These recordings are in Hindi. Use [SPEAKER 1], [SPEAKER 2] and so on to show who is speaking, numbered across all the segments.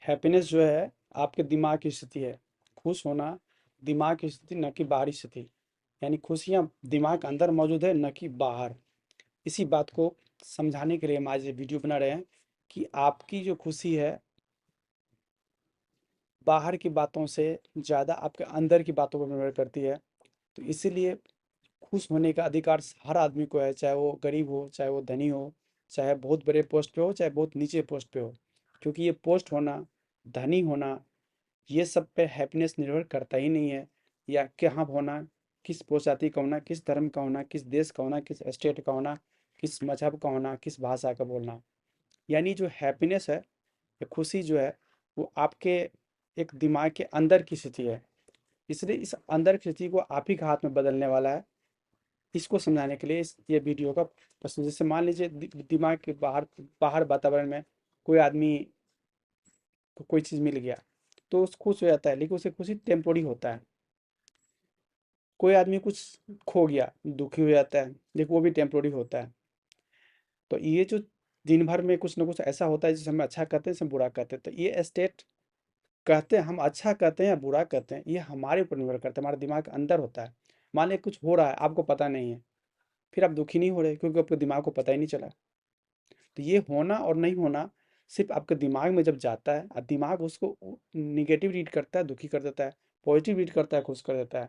[SPEAKER 1] हैप्पीनेस जो है आपके दिमाग की स्थिति है। खुश होना दिमाग की स्थिति, न कि बाहरी स्थिति। यानी खुशियाँ दिमाग के अंदर मौजूद है, न कि बाहर। इसी बात को समझाने के लिए हम आज ये वीडियो बना रहे हैं कि आपकी जो खुशी है बाहर की बातों से ज़्यादा आपके अंदर की बातों पर निर्भर करती है। तो इसीलिए खुश होने का अधिकार हर आदमी को है, चाहे वो गरीब हो, चाहे वो धनी हो, चाहे बहुत बड़े पोस्ट पे हो, चाहे बहुत नीचे पोस्ट पे हो। क्योंकि ये पोस्ट होना, धनी होना, ये सब पे हैप्पीनेस निर्भर करता ही नहीं है। या कहाँ होना, किस जाति का होना, किस धर्म का होना, किस देश का होना, किस स्टेट का होना, किस मजहब का होना, किस भाषा का बोलना। यानी जो हैप्पीनेस है या खुशी जो है वो आपके एक दिमाग के अंदर की स्थिति है। इसलिए इस अंदर की स्थिति को आप ही के हाथ में बदलने वाला है। इसको समझाने के लिए ये वीडियो का प्रश्न, जैसे मान लीजिए दिमाग के बाहर बाहर वातावरण में कोई आदमी को कोई चीज़ मिल गया तो उस खुश हो जाता है, लेकिन उसे खुशी टेम्पोरी होता है। कोई आदमी कुछ खो गया, दुखी हो जाता है, लेकिन वो भी टेम्पोरी होता है। तो ये जो दिन भर में कुछ ना कुछ ऐसा होता है जिसे हम अच्छा करते हैं, जिसे हम बुरा करते हैं, तो ये स्टेट कहते हैं, हम अच्छा कहते हैं या बुरा कहते हैं, ये हमारे ऊपर निर्भर करता है, हमारे दिमाग के अंदर होता है। मान लिया कुछ हो रहा है, आपको पता नहीं है, फिर आप दुखी नहीं हो रहे क्योंकि आपके दिमाग को पता ही नहीं चला। तो ये होना और नहीं होना सिर्फ आपके दिमाग में जब जाता है और दिमाग उसको निगेटिव रीड करता है, दुखी कर देता है, पॉजिटिव रीड करता है, खुश कर देता है।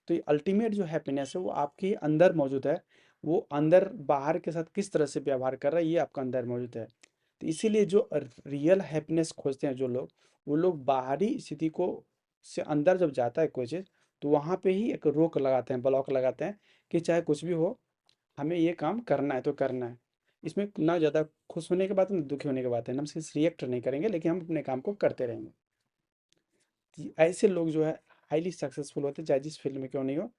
[SPEAKER 1] तो ये अल्टीमेट जो हैप्पीनेस है वो आपके अंदर मौजूद है। वो अंदर बाहर के साथ किस तरह से व्यवहार कर रहा है ये आपका अंदर मौजूद है। तो इसीलिए जो रियल हैप्पीनेस खोजते हैं जो लोग, वो लोग बाहरी स्थिति को से अंदर जब जाता है कोई चीज़, तो वहाँ पे ही एक रोक लगाते हैं, ब्लॉक लगाते हैं कि चाहे कुछ भी हो, हमें ये काम करना है तो करना है। इसमें ना ज़्यादा खुश होने की बात है ना दुखी होने की बात है, हम सिर्फ रिएक्ट नहीं करेंगे लेकिन हम अपने काम को करते रहेंगे। ऐसे लोग जो है हाईली सक्सेसफुल होते हैं, चाहे जिस फील्ड में क्यों नहीं हो,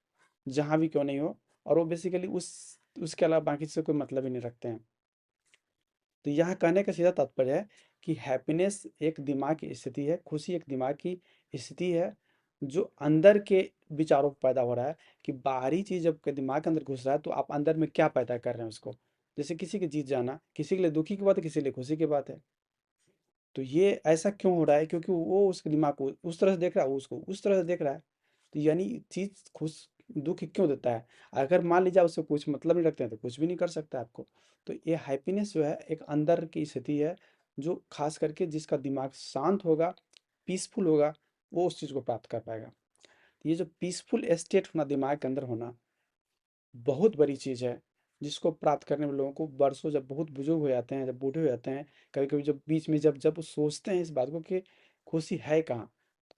[SPEAKER 1] जहाँ भी क्यों नहीं हो। और वो बेसिकली उस उसके अलावा बाकी से कोई मतलब ही नहीं रखते हैं। तो यहाँ कहने का सीधा तात्पर्य है कि हैप्पीनेस एक दिमाग की स्थिति है, खुशी एक दिमाग की स्थिति है, जो अंदर के विचारों पर पैदा हो रहा है। कि बाहरी चीज़ जब के दिमाग के अंदर घुस रहा है तो आप अंदर में क्या पैदा कर रहे हैं उसको। जैसे किसी की जीत जाना किसी के लिए दुखी की बात है, किसी के लिए खुशी की बात है। तो ये ऐसा क्यों हो रहा है? क्योंकि वो उसके दिमाग को उस तरह से देख रहा है, वो उसको उस तरह से देख रहा है। तो यानी चीज़ खुश दुःख क्यों देता है? अगर मान लीजिए आप उससे कुछ मतलब नहीं रखते हैं तो कुछ भी नहीं कर सकता आपको। तो ये हैप्पीनेस जो है एक अंदर की स्थिति है, जो ख़ास करके जिसका दिमाग शांत होगा, पीसफुल होगा, वो उस चीज़ को प्राप्त कर पाएगा। तो ये जो पीसफुल स्टेट होना, दिमाग के अंदर होना, बहुत बड़ी चीज़ है, जिसको प्राप्त करने में लोगों को वर्षों, जब बहुत बुजुर्ग हो जाते हैं, जब बूढ़े हो जाते हैं, कभी-कभी जब बीच में जब वो सोचते हैं इस बात को कि खुशी है कहाँ?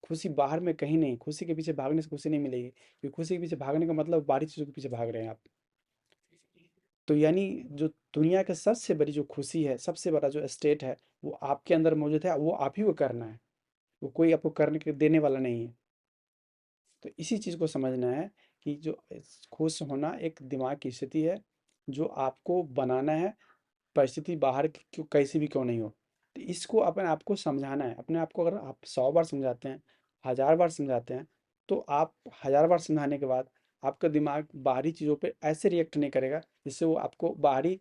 [SPEAKER 1] खुशी बाहर में कहीं नहीं, खुशी के पीछे भागने से खुशी नहीं मिलेगी। क्योंकि खुशी के पीछे भागने का मतलब बाहरी चीज़ों के पीछे भाग रहे हैं आप। तो यानी जो दुनिया की सबसे बड़ी जो खुशी है, सबसे बड़ा जो स्टेट है, वो आपके अंदर मौजूद है, वो आप ही को करना है। वो कोई आपको करने के देने वाला नहीं है। तो इसी चीज़ को समझना है कि जो खुश होना एक दिमाग की स्थिति है, जो आपको बनाना है, परिस्थिति बाहर की क्यों कैसी भी क्यों नहीं हो। तो इसको अपने आप को समझाना है। अपने आप को अगर आप 100 बार समझाते हैं, 1000 बार समझाते हैं, तो आप 1000 बार समझाने के बाद आपका दिमाग बाहरी चीज़ों पे ऐसे रिएक्ट नहीं करेगा जिससे वो आपको बाहरी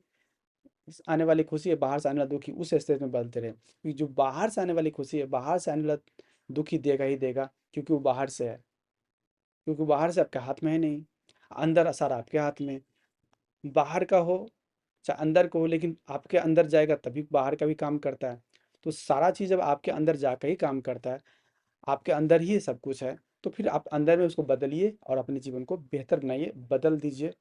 [SPEAKER 1] आने वाली खुशी है बाहर से आने वाला दुखी उस स्टेज में बदलते रहे। क्योंकि जो बाहर से आने वाली खुशी है बाहर से आने वाला दुखी देगा ही देगा, क्योंकि वो बाहर से है। क्योंकि बाहर से आपके हाथ में है नहीं, अंदर सारा आपके हाथ में। बाहर का हो चाहे अंदर का हो, लेकिन आपके अंदर जाएगा तभी बाहर का भी काम करता है। तो सारा चीज़ जब आपके अंदर जाकर ही काम करता है, आपके अंदर ही सब कुछ है, तो फिर आप अंदर में उसको बदलिए और अपने जीवन को बेहतर बनाइए, बदल दीजिए।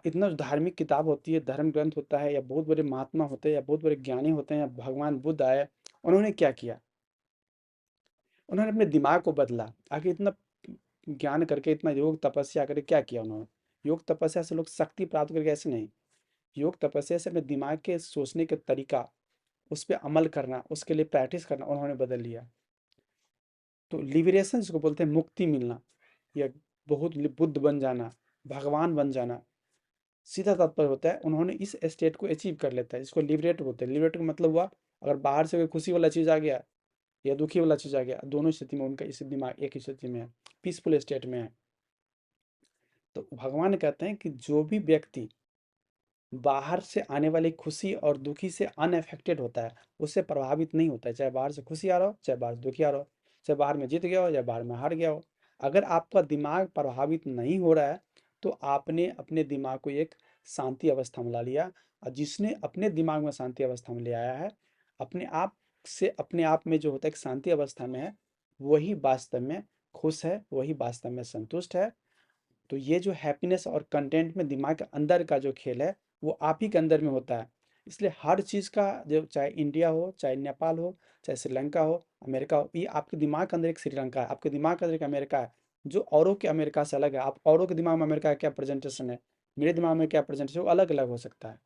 [SPEAKER 1] इतना जो धार्मिक किताब होती है, धर्म ग्रंथ होता है, या बहुत बड़े महात्मा होते हैं, या बहुत बड़े ज्ञानी होते हैं, या भगवान बुद्ध आए, उन्होंने क्या किया? उन्होंने अपने दिमाग को बदला। आखिर इतना ज्ञान करके, इतना योग तपस्या करके क्या किया उन्होंने? योग तपस्या से लोग शक्ति प्राप्त करके ऐसे नहीं। योग तपस्या से अपने दिमाग के सोचने के तरीका, उस पे अमल करना, उसके लिए प्रैक्टिस करना उन्होंने बदल लिया। तो लिबरेशन जिसको बोलते हैं, मुक्ति मिलना, या बहुत बुद्ध बन जाना, भगवान बन जाना, सीधा तात्पर्य होता है उन्होंने इस स्टेट को अचीव कर लेता है, जिसको लिबरेट बोलते हैं। लिबरेट का मतलब हुआ, अगर बाहर से कोई खुशी वाला चीज़ आ गया या दुखी वाला चीज़ आ गया, दोनों स्थिति में उनका इस दिमाग एक ही स्थिति में है, पीसफुल स्टेट में है। तो भगवान कहते हैं कि जो भी व्यक्ति बाहर से आने वाली खुशी और दुखी से अनअफेक्टेड होता है, उससे प्रभावित नहीं होता है। चाहे बाहर से खुशी आ रहा हो, चाहे बाहर से दुखी आ रहा हो, चाहे बाहर में जीत गया हो, या बाहर में हार गया हो। अगर आपका दिमाग प्रभावित नहीं हो रहा है, तो आपने अपने दिमाग को एक शांति अवस्था में ला लिया। और जिसने अपने दिमाग में शांति अवस्था में ले आया है, अपने आप से अपने आप में जो होता है एक शांति अवस्था में है, वही वास्तव में खुश है, वही वास्तव में संतुष्ट है। तो ये जो हैप्पीनेस और कंटेंट में दिमाग के अंदर का जो खेल है, वो आप ही के अंदर में होता है। इसलिए हर चीज़ का, जो चाहे इंडिया हो, चाहे नेपाल हो, चाहे श्रीलंका हो, अमेरिका हो, ये आपके दिमाग के अंदर एक श्रीलंका है, आपके दिमाग के अंदर एक अमेरिका है, जो औरों के अमेरिका से अलग है। आप औरों के दिमाग में अमेरिका का क्या प्रेजेंटेशन है, मेरे दिमाग में क्या प्रेजेंटेशन है, वो अलग अलग हो सकता है।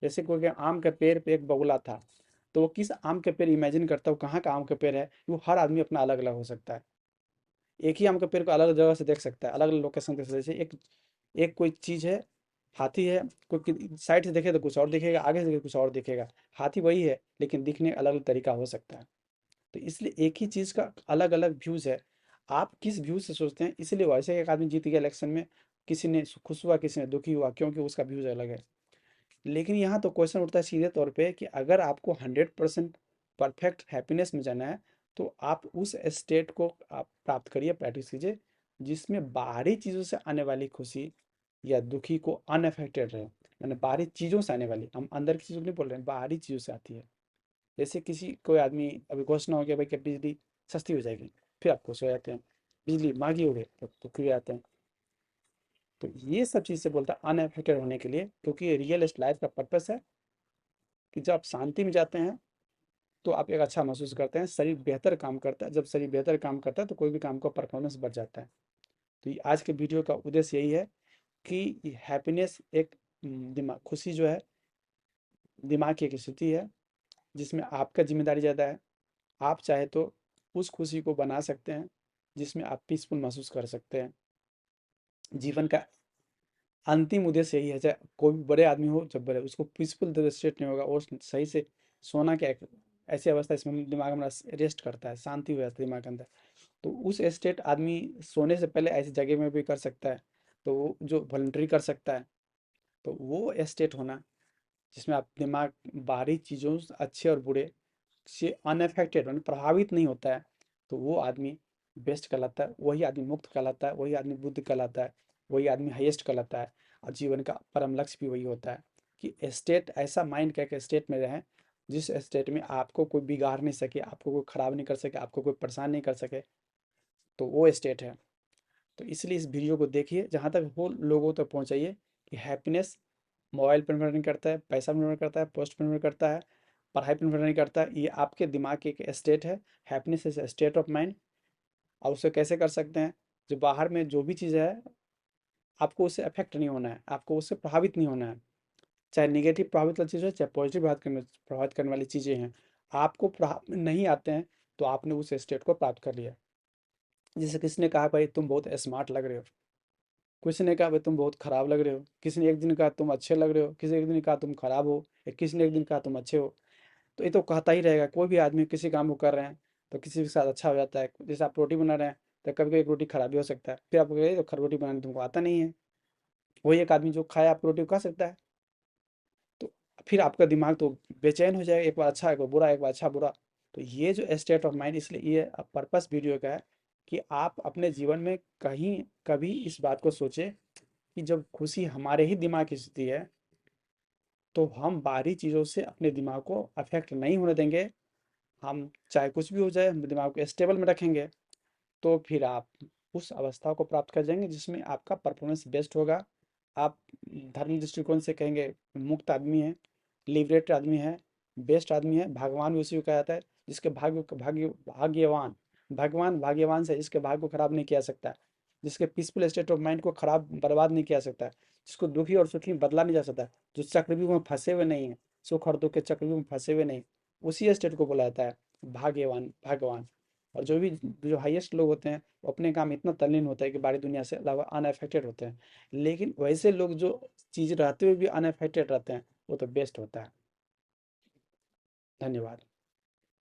[SPEAKER 1] जैसे कोई के आम के पेड़ पे एक बगुला था, तो वो किस आम के पेड़ इमेजिन करता है, वो कहाँ का आम का पेड़ है, वो हर आदमी अपना अलग अलग हो सकता है। एक ही आम के पेड़ को अलग जगह से देख सकता है, अलग अलग लोकेशन देख सकता है। जैसे एक एक कोई चीज़ है, हाथी है, कोई साइड से देखे तो कुछ और दिखेगा, आगे से देखे कुछ और दिखेगा। हाथी वही है, लेकिन दिखने का अलग अलग तरीका हो सकता है। तो इसलिए एक ही चीज़ का अलग अलग व्यूज़ है। आप किस व्यू से सोचते हैं, इसलिए वैसे एक आदमी जीत गया इलेक्शन में, किसी ने खुश हुआ, किसी ने दुखी हुआ, क्योंकि उसका व्यूज़ अलग है। लेकिन यहाँ तो क्वेश्चन उठता है सीधे तौर पे कि अगर आपको 100% परफेक्ट हैप्पीनेस में जाना है, तो आप उस स्टेट को आप प्राप्त करिए, प्रैक्टिस कीजिए, जिसमें बाहरी चीज़ों से आने वाली खुशी या दुखी को अनअफेक्टेड रहे। मैंने बाहरी चीज़ों से आने वाली, हम अंदर की चीज़ों को नहीं बोल रहे हैं, बाहरी चीज़ों से आती है। जैसे किसी कोई आदमी अभी घोषणा हो गया भाई कि बिजली सस्ती हो जाएगी, फिर आप खुश हो जाते हैं। बिजली महंगी हो गई तो दुखी हो जाते हैं। तो ये सब चीज़ से बोलता है अनअफेक्टेड होने के लिए, क्योंकि रियल लाइफ का पर्पस है कि जब आप शांति में जाते हैं, तो आप एक अच्छा महसूस करते हैं, शरीर बेहतर काम करता है। जब शरीर बेहतर काम करता है, तो कोई भी काम का परफॉर्मेंस बढ़ जाता है। तो ये आज के वीडियो का उद्देश्य यही है कि हैप्पीनेस एक दिमाग, खुशी जो है दिमाग की एक स्थिति है, जिसमें आपका जिम्मेदारी ज़्यादा है। आप चाहे तो उस खुशी को बना सकते हैं, जिसमें आप पीसफुल महसूस कर सकते हैं। जीवन का अंतिम उद्देश्य यही है, चाहे कोई भी बड़े आदमी हो, जब बड़े उसको पीसफुल स्टेट नहीं होगा और सही से सोना क्या एक ऐसी अवस्था, इसमें दिमाग हमारा रेस्ट करता है, शांति हो जाती है दिमाग के अंदर। तो उस स्टेट आदमी सोने से पहले ऐसी जगह में भी कर सकता है, तो वो जो वॉलंटरी कर सकता है। तो वो स्टेट होना, जिसमें आप दिमाग बाहरी चीज़ों अच्छे और बुरे से अनअफेक्टेड यानी प्रभावित नहीं होता है, तो वो आदमी बेस्ट कहलाता है, वही आदमी मुक्त कहलाता है, वही आदमी बुद्ध कहलाता है, वही आदमी हाईएस्ट कहलाता है। और जीवन का परम लक्ष्य भी वही होता है कि स्टेट, ऐसा माइंड का एक स्टेट में रहें, जिस स्टेट में आपको कोई बिगाड़ नहीं सके, आपको कोई खराब नहीं कर सके, आपको कोई परेशान नहीं कर सके। तो वो स्टेट है। तो इसलिए इस वीडियो को देखिए, जहाँ तक हो लोगों तक पहुँचाइए कि हैप्पीनेस मोबाइल पर निर्भर नहीं करता है, पैसा पर निर्भर करता है, पोस्ट पर निर्भर करता है, पढ़ाई पर निर्भर नहीं करता है। ये आपके दिमाग की एक स्टेट है। Happiness is state of mind. आप उसे कैसे कर सकते हैं, जो बाहर में जो भी चीज़ है, आपको उससे अफेक्ट नहीं होना है, आपको उससे प्रभावित नहीं होना है। चाहे नेगेटिव प्रभावित वाली चीज़ है, चाहे पॉजिटिव प्रभावित करने वाली चीज़ें हैं, आपको प्रभाव नहीं आते हैं, तो आपने उस स्टेट को प्राप्त कर लिया। जैसे किसी ने कहा भाई तुम बहुत स्मार्ट लग रहे हो, किसी ने कहा भाई तुम बहुत खराब लग रहे हो, किसी ने एक दिन कहा तुम अच्छे लग रहे हो, किसी ने एक दिन कहा तुम खराब हो, या किसी ने एक दिन कहा तुम अच्छे हो। तो ये तो कहता ही रहेगा। कोई भी आदमी किसी काम को कर रहे हैं, तो किसी के साथ अच्छा हो जाता है। जैसे आप रोटी बना रहे हैं, तो कभी कभी एक रोटी खराब भी हो सकता है, फिर आपको कहे तो रोटी बनाने तुमको आता नहीं है। वही एक आदमी जो खाया आप रोटी को खा सकता है। तो फिर आपका दिमाग तो बेचैन हो जाएगा, एक बार अच्छा एक बार बुरा, एक बार अच्छा बुरा। तो ये जो स्टेट ऑफ माइंड, इसलिए ये पर्पस वीडियो का है कि आप अपने जीवन में कहीं कभी इस बात को सोचें कि जब खुशी हमारे ही दिमाग की स्थिति है, तो हम बाहरी चीज़ों से अपने दिमाग को अफेक्ट नहीं होने देंगे। हम चाहे कुछ भी हो जाए, हम दिमाग को स्टेबल में रखेंगे, तो फिर आप उस अवस्था को प्राप्त कर जाएंगे, जिसमें आपका परफॉर्मेंस बेस्ट होगा। आप धर्म दृष्टिकोण से कहेंगे मुक्त आदमी है, लिबरेट आदमी है, बेस्ट आदमी है। भगवान भी उसी को कहा जाता है, जिसके भाग्यवान, भगवान भाग्यवान से जिसके भाग्य को खराब नहीं किया सकता, जिसके पीसफुल स्टेट ऑफ माइंड को खराब बर्बाद नहीं किया सकता, जिसको दुखी और सुखी में बदला नहीं जा सकता, जो चक्रव्यूह में फंसे हुए नहीं है, सुख और दुख के चक्रव्यूह में फंसे हुए नहीं, उसी स्टेट को बोला जाता है भाग्यवान, भगवान। और जो हाईएस्ट लोग होते हैं, वो अपने काम में इतना तल्लीन होता है कि बाहरी दुनिया से अलावा अनअफेक्टेड होते हैं। लेकिन वैसे लोग जो चीज़ रहते हुए भी अनअफेक्टेड रहते हैं, वो तो बेस्ट होता है। धन्यवाद।